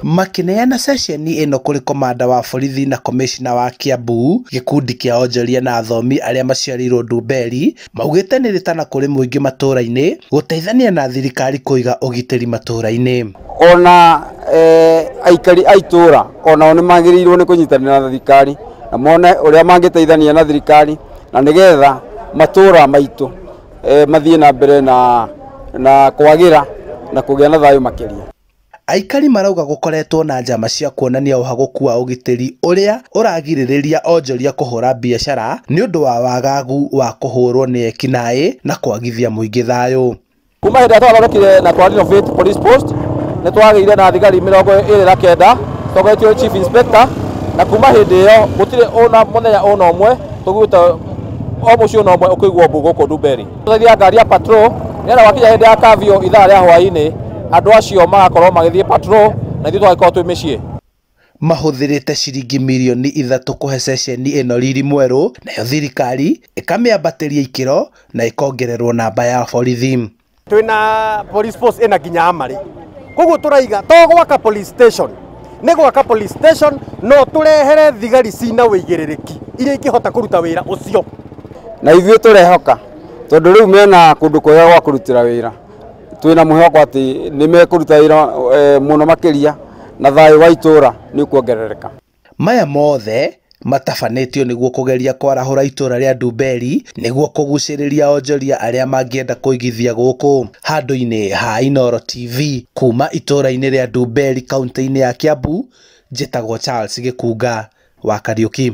Makineana sesheni ino kuri komanda wa borithi na komishina wa Kiambu, gikundi kia onjoria na athomi aria maciarirwo Ndumberi maugite ni ritana kuri muingi matura-ini guteithania na thirikari kuiga ugitiri matura-ini. Ona aikari aitura ona oni magirirwo ni kunyitanira na thirikari na mone uria mangiteithania na thirikari na nigetha matura maitu mathie na mbere na kwagira na kugia na thayu makiria. Aikari marauga gukoretwo na njama cia kuonania uhaguku wa ugitiri uria uragiririria onjoria kuhura biashara ni undu wa wagagu wa kuhurwo ni ekinae na kwagithia muingi thayu. Kuma hindi atwathondekire na twa renovate police post ni twageire na thigari 29 twagetio chief inspector na kuma hindi iyo gutire ona muthenya ona umwe tugwite o mucio no umwe ukigwo mbugo ko Ndumberi. Twathia ngari ya patrol nera wakinya hindi ya kavio ithaa ria hwaini andu acio magakorwo magithie patrol na ithuĩ twagĩkorwo twĩ mĩciĩ. Mahuthirite ciringi milioni 3 kuhe sesheni ino riri mweru nayo thirikari ikamiambatiria ikiro na ikongererwo namba ya borithi. Twina police force ina nginya amari koguo turaiga to gwaka police station ni gwaka police station no turehere thigari cina wĩigĩrĩrĩki iria ikihota kuruta wĩra ucio na ithuĩ turehoka tondu riu mena kundu kwega gwa kurutira wĩra. Twina muhoko ati ni mekuruta wĩra muno makiria na thayu wa itura ni kuongerereka. Maya mothe matafanitio niguo kugeria kwarahura itura ria Ndumberi niguo kuguciriria onjoria aria mangienda kuigithia guku. Handu-ini ha Inooro TV kuma itura-ini ria Ndumberi kaunti-ini ya Kiambu, njitagwo Charles Gikunga wa Kariuki.